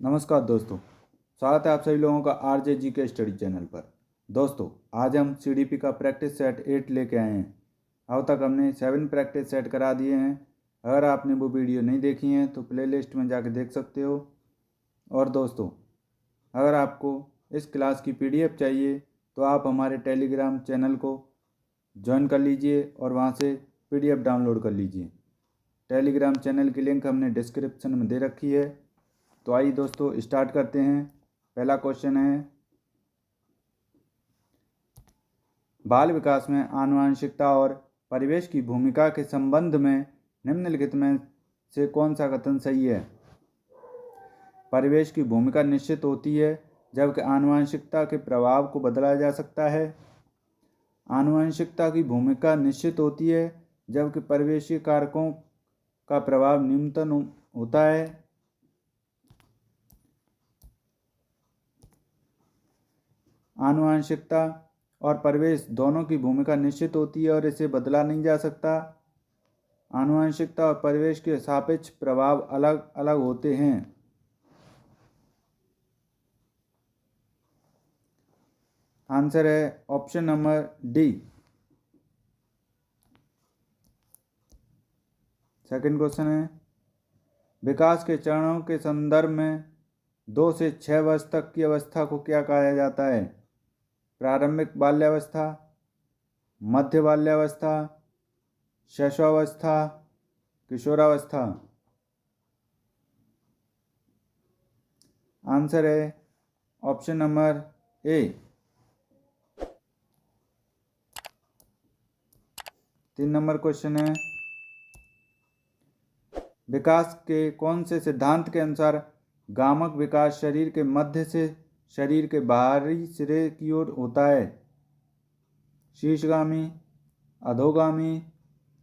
नमस्कार दोस्तों, स्वागत है आप सभी लोगों का आरजे जी के स्टडी चैनल पर। दोस्तों, आज हम सीडीपी का प्रैक्टिस सेट 8 लेके आए हैं। अब तक हमने 7 प्रैक्टिस सेट करा दिए हैं। अगर आपने वो वीडियो नहीं देखी हैं तो प्लेलिस्ट में जाके देख सकते हो। और दोस्तों, अगर आपको इस क्लास की पीडीएफ चाहिए तो आप हमारे टेलीग्राम चैनल को ज्वाइन कर लीजिए और वहाँ से पीडीएफ डाउनलोड कर लीजिए। टेलीग्राम चैनल की लिंक हमने डिस्क्रिप्शन में दे रखी है। तो आइए दोस्तों स्टार्ट करते हैं। पहला क्वेश्चन है, बाल विकास में आनुवंशिकता और परिवेश की भूमिका के संबंध में निम्नलिखित में से कौन सा कथन सही है? परिवेश की भूमिका निश्चित होती है जबकि आनुवंशिकता के प्रभाव को बदला जा सकता है। आनुवंशिकता की भूमिका निश्चित होती है जबकि परिवेशीय कारकों का प्रभाव न्यूनतम होता है। आनुवंशिकता और परिवेश दोनों की भूमिका निश्चित होती है और इसे बदला नहीं जा सकता। आनुवंशिकता और परिवेश के सापेक्ष प्रभाव अलग अलग होते हैं। आंसर है option number D. Second question है, विकास के चरणों के संदर्भ में 2 से 6 वर्ष तक की अवस्था को क्या कहा जाता है? प्रारंभिक बाल्यावस्था, मध्य बाल्यावस्था, शैशवावस्था, किशोरावस्था। आंसर है ऑप्शन नंबर ए। 3 नंबर क्वेश्चन है, विकास के कौन से सिद्धांत के अनुसार गामक विकास शरीर के मध्य से शरीर के बाहरी सिरे की ओर होता है? शीर्षगामी, अधोगामी,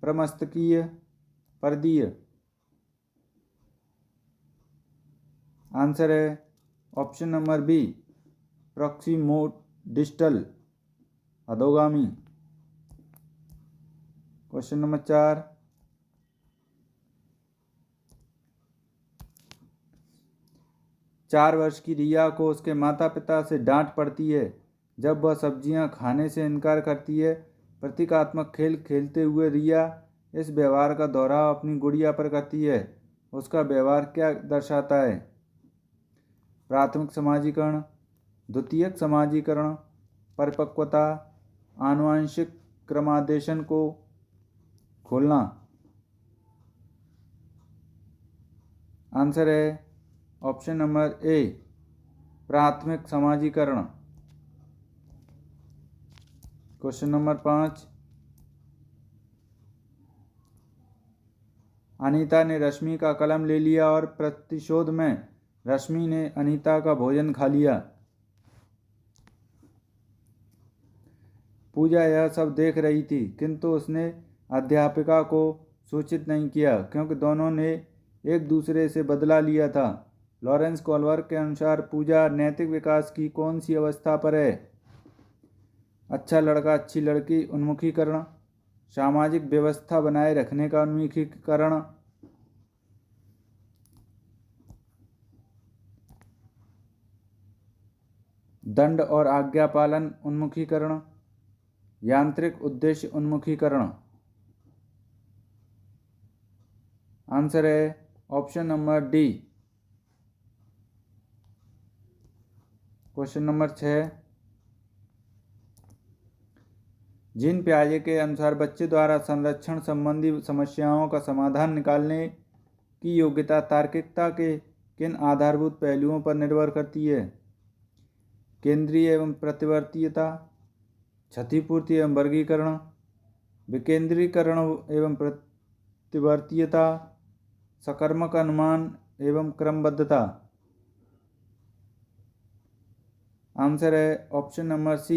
प्रमस्तकीय, परदीय। आंसर है ऑप्शन नंबर बी, प्रॉक्सिमोडिस्टल, अधोगामी। क्वेश्चन नंबर 4, 4 वर्ष की रिया को उसके माता पिता से डांट पड़ती है जब वह सब्जियां खाने से इनकार करती है। प्रतीकात्मक खेल खेलते हुए रिया इस व्यवहार का दोहराव अपनी गुड़िया पर करती है। उसका व्यवहार क्या दर्शाता है? प्राथमिक समाजीकरण, द्वितीयक समाजीकरण, परिपक्वता, आनुवंशिक क्रमादेशन को खोलना। आंसर है ऑप्शन नंबर ए, प्राथमिक समाजीकरण। क्वेश्चन नंबर 5, अनीता ने रश्मि का कलम ले लिया और प्रतिशोध में रश्मि ने अनीता का भोजन खा लिया। पूजा यह सब देख रही थी किंतु उसने अध्यापिका को सूचित नहीं किया क्योंकि दोनों ने एक दूसरे से बदला लिया था। लॉरेंस कोलवर्क के अनुसार पूजा नैतिक विकास की कौन सी अवस्था पर है? अच्छा लड़का अच्छी लड़की उन्मुखीकरण, सामाजिक व्यवस्था बनाए रखने का उन्मुखीकरण, दंड और आज्ञा पालन उन्मुखीकरण, यांत्रिक उद्देश्य उन्मुखीकरण। आंसर है option number D. Question number 6, Jean पियाजे के अनुसार बच्चे द्वारा संरक्षण संबंधी समस्याओं का समाधान निकालने की योग्यता तार्किकता के किन आधारभूत पहलुओं पर निर्भर करती है? केंद्रीय एवं प्रतिवर्तीयता, क्षतिपूर्ति एवं वर्गीकरण, विकेंद्रीकरण एवं प्रतिवर्तीयता, सकर्मक अनुमान एवं क्रमबद्धता। आंसर है option number C.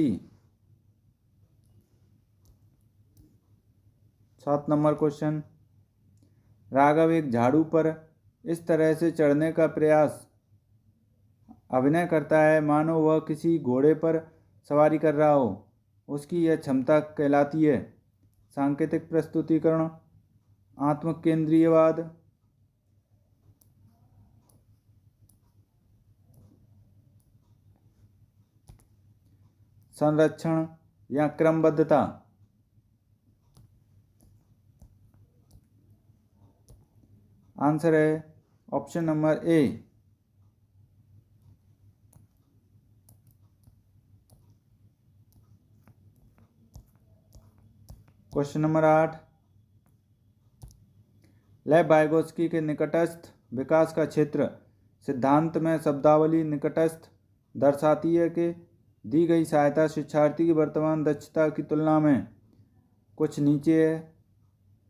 7 number question, Raghav एक झाड़ू पर इस तरह से चढ़ने का प्रयास अभिनय करता है मानो वह किसी घोड़े पर सवारी कर रहा हो। उसकी यह क्षमता कहलाती है सांकेतिक प्रस्तुतिकरण, आत्मकेंद्रीयवाद, संरक्षण या क्रमबद्धता? आंसर है ऑप्शन नंबर ए। क्वेश्चन नंबर 8, लेव वाइगोत्स्की के निकटस्थ विकास का क्षेत्र सिद्धांत में शब्दावली निकटस्थ दर्शाती है कि दी गई सहायता शिक्षार्थी की वर्तमान दक्षता की तुलना में कुछ नीचे है,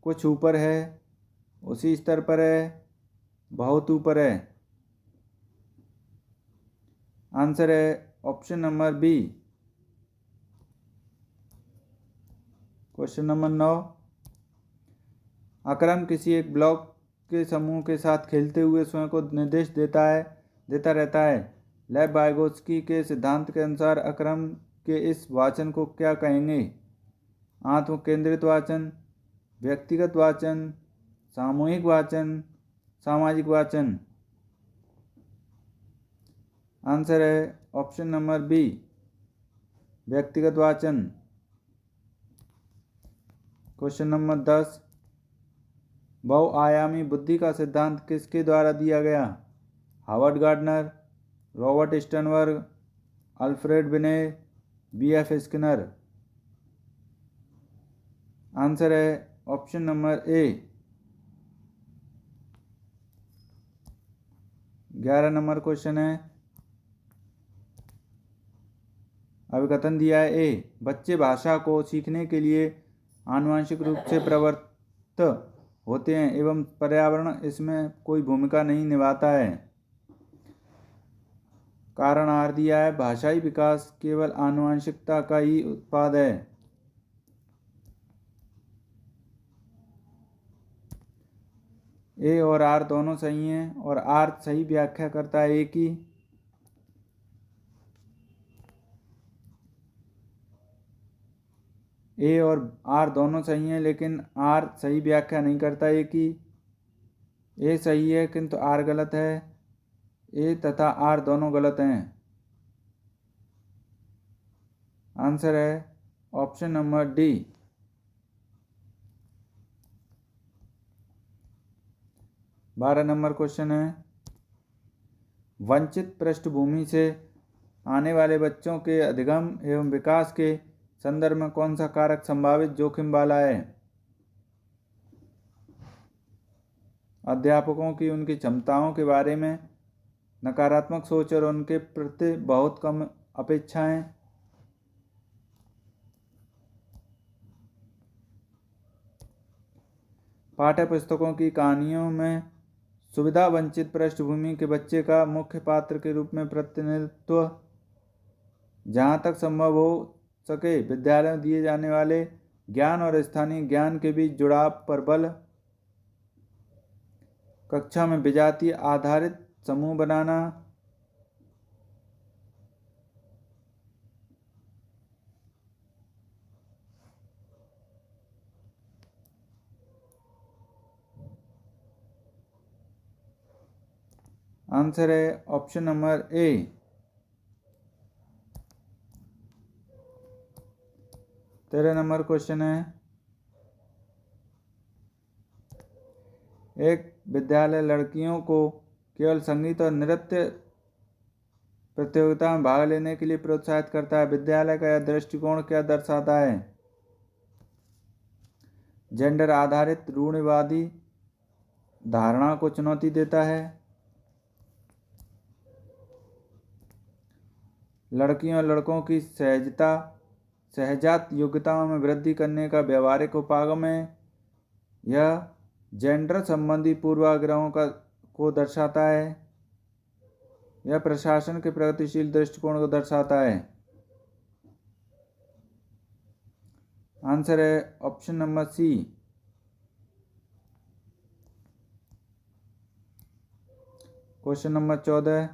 कुछ ऊपर है, उसी स्तर पर है, बहुत ऊपर है। आंसर है option number B. Question number 9, Akram किसी एक ब्लॉक के समूह के साथ खेलते हुए स्वयं को निर्देश देता रहता है। लेव वाइगोत्स्की के सिद्धांत के अनुसार अकरम के इस वाचन को क्या कहेंगे? आत्म केंद्रित वाचन, व्यक्तिगत वाचन, सामूहिक वाचन, सामाजिक वाचन? आंसर है ऑप्शन नंबर बी, व्यक्तिगत वाचन। क्वेश्चन नंबर 10, बहुआयामी बुद्धि का सिद्धांत किसके द्वारा दिया गया? Howard Gardner, Robert Sternberg, Alfred Binet, B F. Skinner? Answer है ऑप्शन नंबर ए। 11 नंबर क्वेश्चन है, अभिकथन दिया है ए, बच्चे भाषा को सीखने के लिए आनुवंशिक रूप से प्रवृत्त होते हैं एवं पर्यावरण इसमें कोई भूमिका नहीं निभाता है। कारण आर दिया है, भाषाई विकास केवल आनुवंशिकता का ही उत्पाद है। ए और आर दोनों सही हैं और आर सही व्याख्या करता है ए की। ए और आर दोनों सही हैं लेकिन आर सही व्याख्या नहीं करता ए की। ए सही है किंतु आर गलत है। ए तथा आर दोनों गलत हैं। आंसर है option number D. 12 number question है, वंचित पृष्ठभूमि से आने वाले बच्चों के अधिगम एवं विकास के संदर्भ में कौन सा कारक संभावित जोखिम वाला है? अध्यापकों की उनकी क्षमताओं के बारे में नकारात्मक सोच और उनके प्रति बहुत कम अपेक्षाएं, पाठ्य पुस्तकों की कहानियों में सुविधा वंचित पृष्ठभूमि के बच्चे का मुख्य पात्र के रूप में प्रतिनिधित्व, जहाँ तक संभव हो सके विद्यालय में दिए जाने वाले ज्ञान और स्थानीय ज्ञान के बीच जुड़ाव पर बल, कक्षा में विजातीय आधारित समूह बनाना, आंसर है ऑप्शन नंबर ए। 13 नंबर क्वेश्चन है, एक विद्यालय लड़कियों को केवल संगीत और नृत्य प्रतियोगिता में भाग लेने के लिए प्रोत्साहित करता है। विद्यालय का यह दृष्टिकोण क्या दर्शाता है? जेंडर आधारित रूढ़िवादी धारणा को चुनौती देता है, लड़कियों और लड़कों की सहजात योग्यताओं में वृद्धि करने का व्यावहारिक उपागम है, यह जेंडर संबंधी पूर्वाग्रहों को दर्शाता है, यह प्रशासन के प्रगतिशील दृष्टिकोण को दर्शाता है। आंसर है option number C. Question number 14,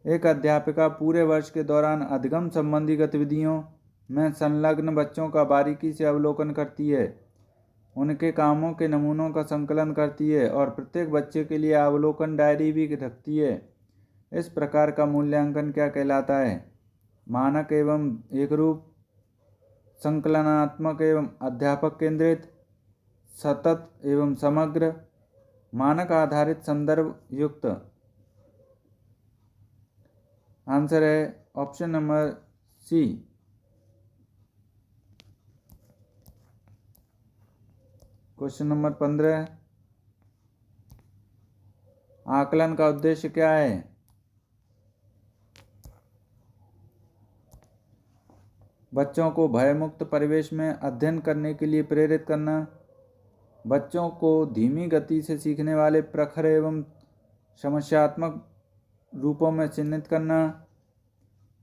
एक अध्यापिका पूरे वर्ष के दौरान अधिगम संबंधी गतिविधियों में संलग्न बच्चों का बारीकी से अवलोकन करती है उनके कामों के नमूनों का संकलन करती है और प्रत्येक बच्चे के लिए अवलोकन डायरी भी रखती है। इस प्रकार का मूल्यांकन क्या कहलाता है? मानक एवं एकरूप, संकलनात्मक एवं अध्यापक केंद्रित, सतत एवं समग्र, मानक आधारित संदर्भ युक्त। आंसर है option number C. Question number 15, आकलन का उद्देश्य क्या है? बच्चों को भयमुक्त परिवेश में अध्ययन करने के लिए प्रेरित करना, बच्चों को धीमी गति से सीखने वाले प्रखर एवं समस्यात्मक रूपों में चिह्नित करना,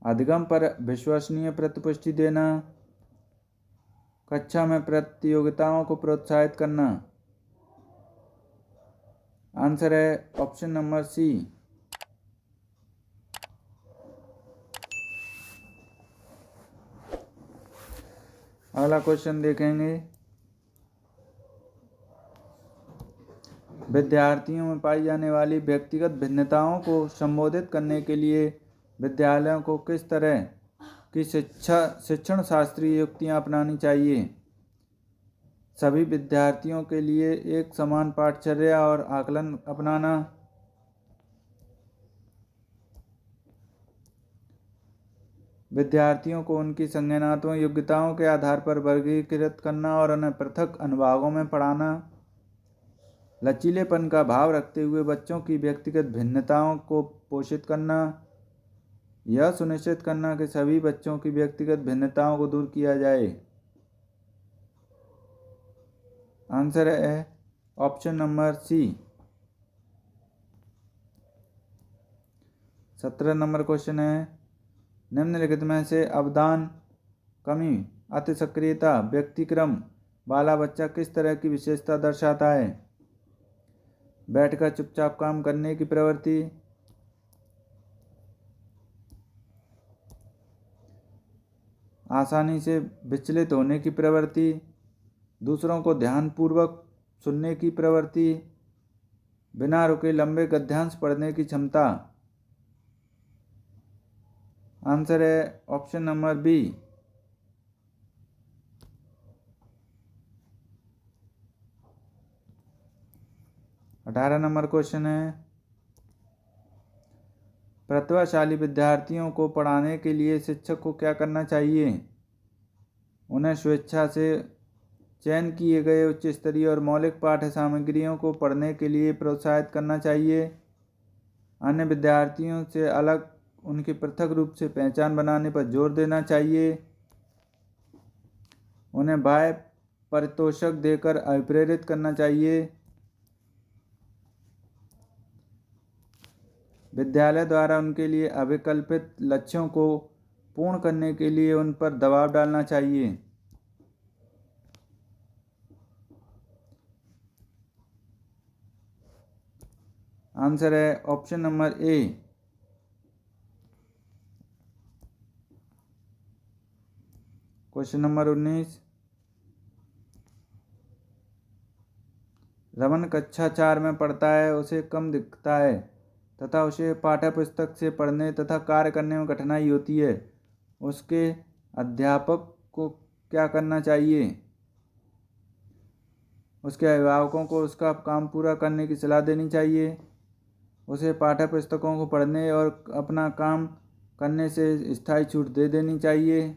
अधिगम पर विश्वसनीय प्रतिपुष्टि देना, कक्षा में प्रतियोगिताओं को प्रोत्साहित करना। आंसर है ऑप्शन नंबर सी। अगला क्वेश्चन देखेंगे, विद्यार्थियों में पाई जाने वाली व्यक्तिगत भिन्नताओं को संबोधित करने के लिए विद्यालयों को किस तरह की शिक्षण शास्त्रीय युक्तियां अपनानी चाहिए? सभी विद्यार्थियों के लिए एक समान पाठचर्या और आकलन अपनाना, विद्यार्थियों को उनकी संज्ञानात्मक योग्यताओं के आधार पर वर्गीकृत करना और उन्हें पृथक अनुभागों में पढ़ाना, लचीलेपन का भाव रखते हुए बच्चों की व्यक्तिगत भिन्नताओं को पोषित करना, यह सुनिश्चित करना कि सभी बच्चों की व्यक्तिगत भिन्नताओं को दूर किया जाए। आंसर है option number C. 17 number question है, निम्नलिखित में से अवधान, कमी, अति सक्रियता, व्यक्तिक्रम वाला बच्चा किस तरह की विशेषता दर्शाता है? बैठकर चुपचाप काम करने की प्रवृत्ति, आसानी से विचलित होने की प्रवृत्ति, दूसरों को ध्यानपूर्वक सुनने की प्रवृत्ति, बिना रुके लंबे गद्यांश पढ़ने की क्षमता। आंसर है option number B. 18 number question है, प्रतिभाशाली विद्यार्थियों को पढ़ाने के लिए शिक्षक को क्या करना चाहिए? उन्हें स्वेच्छा से चयन किए गए उच्च स्तरीय और मौलिक पाठ्य सामग्रियों को पढ़ने के लिए प्रोत्साहित करना चाहिए, अन्य विद्यार्थियों से अलग उनकी पृथक रूप से पहचान बनाने पर जोर देना चाहिए, उन्हें बाह्य पारितोषिक देकर अभिप्रेरित करना चाहिए, विद्यालय द्वारा उनके लिए अभिकल्पित लक्ष्यों को पूर्ण करने के लिए उन पर दबाव डालना चाहिए। आंसर है ऑप्शन नंबर ए। क्वेश्चन नंबर 19, रमन कक्षा 4 में पढ़ता है, उसे कम दिखता है तथा उसे पाठ्य पुस्तक से पढ़ने तथा कार्य करने में कठिनाई होती है, उसके अध्यापक को क्या करना चाहिए? उसके अभिभावकों को उसका काम पूरा करने की सलाह देनी चाहिए, उसे पाठ्य पुस्तकों को पढ़ने और अपना काम करने से स्थायी छूट दे देनी चाहिए।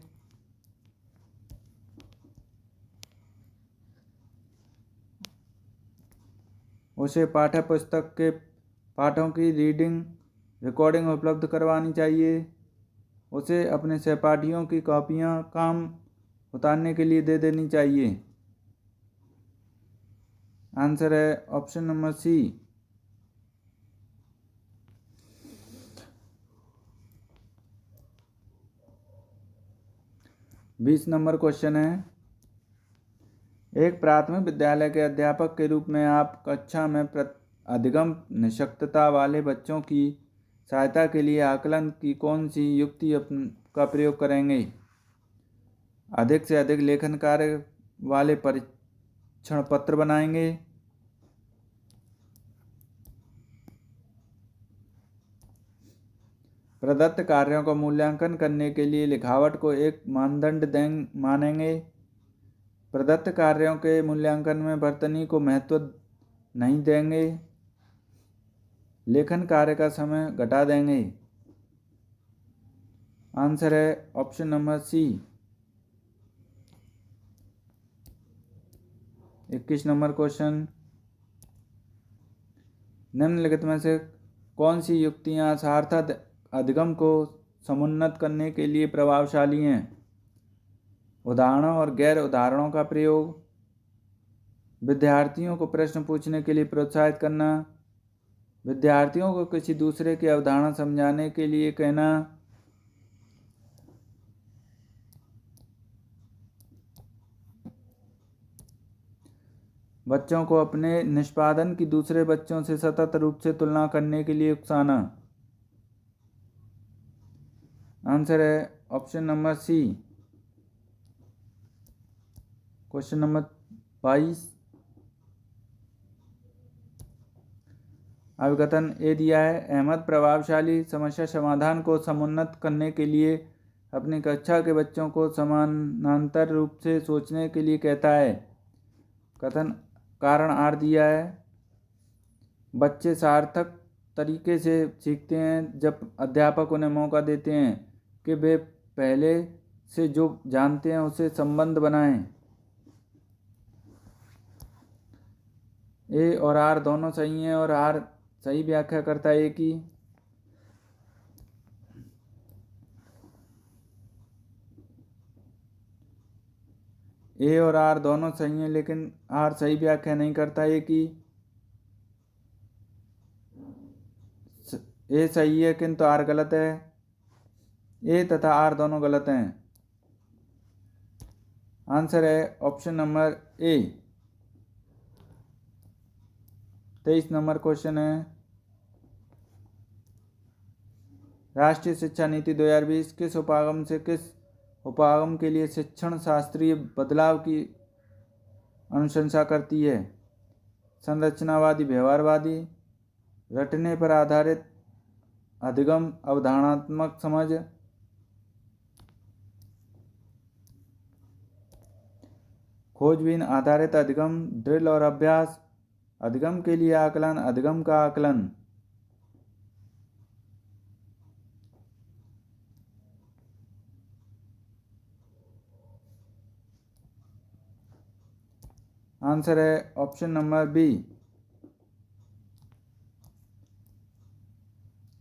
उसे पाठ्य पुस्तक के पाठों की रीडिंग रिकॉर्डिंग उपलब्ध करवानी चाहिए, उसे अपने सहपाठियों की कॉपियां काम उतारने के लिए दे देनी चाहिए। आंसर है option number C. 20 number question है, एक प्राथमिक विद्यालय के अध्यापक के रूप में आप कक्षा में अधिगम निःशक्तता वाले बच्चों की सहायता के लिए आकलन की कौन सी युक्ति का प्रयोग करेंगे? अधिक से अधिक लेखन कार्य वाले प्रशिक्षण पत्र बनाएंगे। प्रदत्त कार्यों का मूल्यांकन करने के लिए लिखावट को एक मानदंड मानेंगे। प्रदत्त कार्यों के मूल्यांकन में वर्तनी को महत्व नहीं देंगे। लेखन कार्य का समय घटा देंगे। आंसर है option number C. 21 number question, निम्नलिखित में से कौन सी युक्तियां सार्थक अधिगम को समुन्नत करने के लिए प्रभावशाली हैं? उदाहरणों और गैर उदाहरणों का प्रयोग, विद्यार्थियों को प्रश्न पूछने के लिए प्रोत्साहित करना, विद्यार्थियों को किसी दूसरे की अवधारणा समझाने के लिए कहना, बच्चों को अपने निष्पादन की दूसरे बच्चों से सतत रूप से तुलना करने के लिए उकसाना। आंसर है option number C. Question number 22, अभिकथन ए दिया है, अहमद प्रभावशाली समस्या समाधान को समुन्नत करने के लिए अपनी कक्षा के बच्चों को समानांतर रूप से सोचने के लिए कहता है। कथन कारण आर दिया है, बच्चे सार्थक तरीके से सीखते हैं जब अध्यापक उन्हें मौका देते हैं कि वे पहले से जो जानते हैं उसे संबंध बनाएं। ए और आर दोनों सही हैं और आर सही व्याख्या करता है ए की। ए और आर दोनों सही हैं लेकिन आर सही व्याख्या नहीं करता ए की। ए सही है किंतु आर गलत है। ए तथा आर दोनों गलत हैं। आंसर है ऑप्शन नंबर ए। 23 नंबर क्वेश्चन है, राष्ट्रीय शिक्षा नीति 2020 किस उपागम से किस उपागम के लिए शिक्षण शास्त्रीय बदलाव की अनुशंसा करती है? संरचनावादी व्यवहारवादी, रटने पर आधारित अधिगम अवधारणात्मक समझ, खोजबीन आधारित अधिगम ड्रिल और अभ्यास, अधिगम के लिए आकलन अधिगम का आकलन। आंसर है option number B.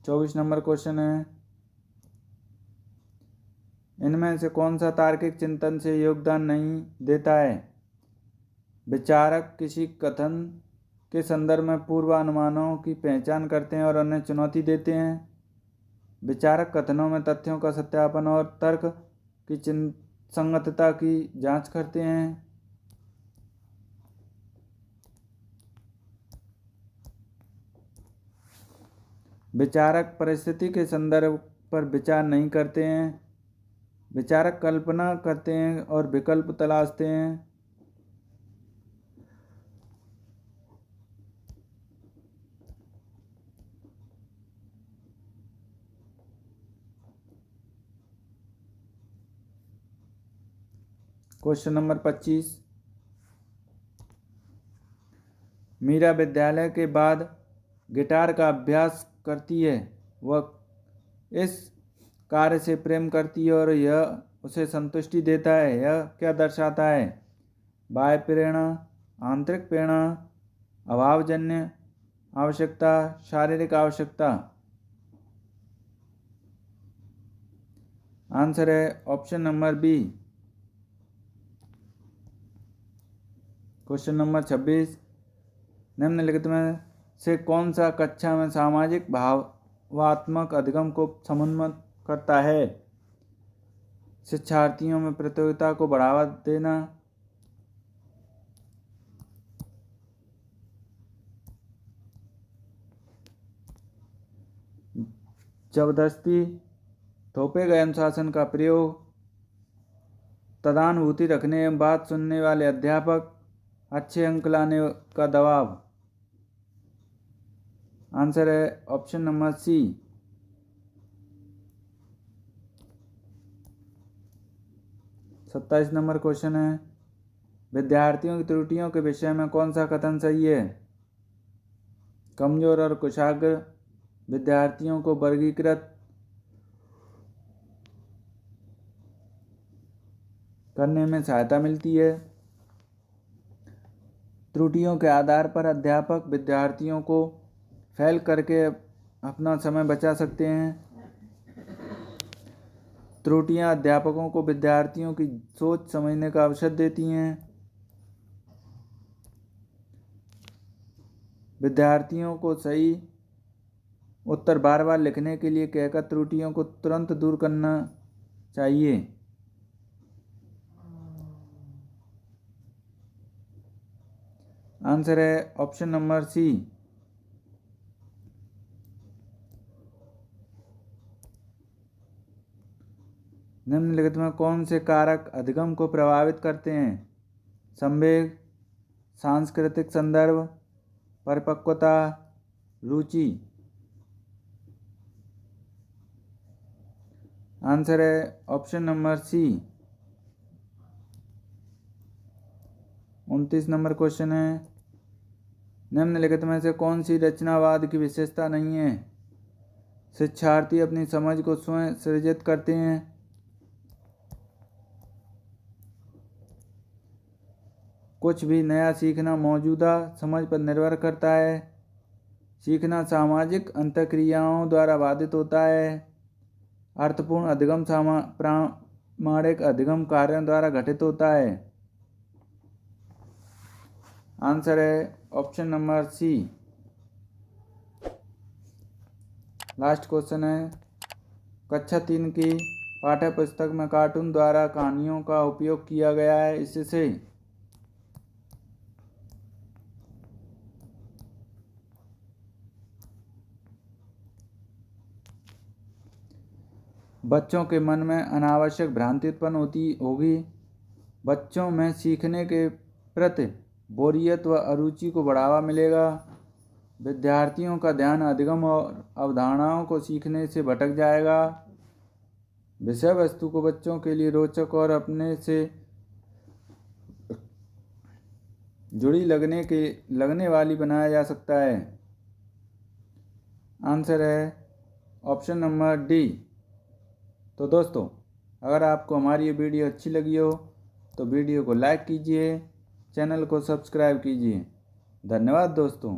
24 number question है, इनमें से कौन सा तार्किक चिंतन से योगदान नहीं देता है? विचारक किसी कथन के संदर्भ में पूर्वानुमानों की पहचान करते हैं और उन्हें चुनौती देते हैं। विचारक कथनों में तथ्यों का सत्यापन और तर्क की संगतता की जांच करते हैं। विचारक परिस्थिति के संदर्भ पर विचार नहीं करते हैं। विचारक कल्पना करते हैं और विकल्प तलाशते हैं। क्वेश्चन नंबर 25, मीरा विद्यालय के बाद गिटार का अभ्यास करती है। वह इस कार्य से प्रेम करती है और यह उसे संतुष्टि देता है। यह क्या दर्शाता है? बाह्य प्रेरणा, आंतरिक प्रेरणा, अभावजन्य आवश्यकता, शारीरिक आवश्यकता। आंसर है option number B. Question number 26, निम्नलिखित में से कौन सा कक्षा में सामाजिक भावात्मक अधिगम को समुन्नत करता है? शिक्षार्थियों में प्रतियोगिता को बढ़ावा देना, जबरदस्ती, थोपे गए अनुशासन का प्रयोग, तदानुभूति रखने एवं बात सुनने वाले अध्यापक, अच्छे अंक लाने का दबाव। आंसर है option number C. 27 number question है, विद्यार्थियों की त्रुटियों के विषय में कौन सा कथन सही है? कमजोर और कुशाग्र विद्यार्थियों को वर्गीकृत करने में सहायता मिलती है। त्रुटियों के आधार पर अध्यापक विद्यार्थियों को फेल करके अपना समय बचा सकते हैं। त्रुटियां अध्यापकों को विद्यार्थियों की सोच समझने का अवसर देती हैं। विद्यार्थियों को सही उत्तर बार बार लिखने के लिए कहकर त्रुटियों को तुरंत दूर करना चाहिए। आंसर है ऑप्शन नंबर सी। निम्नलिखित में कौन से कारक अधिगम को प्रभावित करते हैं? संवेग, सांस्कृतिक संदर्भ, परिपक्वता, रुचि। आंसर है option number C. 29 number question है, निम्नलिखित में से कौन सी रचनावाद की विशेषता नहीं है? शिक्षार्थी अपनी समझ को स्वयं सृजित करते हैं। कुछ भी नया सीखना मौजूदा समझ पर निर्भर करता है। सीखना सामाजिक अंतःक्रियाओं द्वारा बाधित होता है। अर्थपूर्ण अधिगम प्रामाणिक अधिगम कार्यों द्वारा घटित होता है। आंसर है option number C. Last question है, कक्षा 3 की पाठ्य पुस्तक में कार्टून द्वारा कहानियों का उपयोग किया गया है, इससे बच्चों के मन में अनावश्यक भ्रांति उत्पन्न होती होगी। बच्चों में सीखने के प्रति बोरियत व अरुचि को बढ़ावा मिलेगा। विद्यार्थियों का ध्यान अधिगम और अवधारणाओं को सीखने से भटक जाएगा। विषय वस्तु को बच्चों के लिए रोचक और अपने से जुड़ी लगने वाली बनाया जा सकता है। आंसर है ऑप्शन नंबर डी। तो दोस्तों, अगर आपको हमारी ये वीडियो अच्छी लगी हो तो वीडियो को लाइक कीजिए, चैनल को सब्सक्राइब कीजिए। धन्यवाद दोस्तों।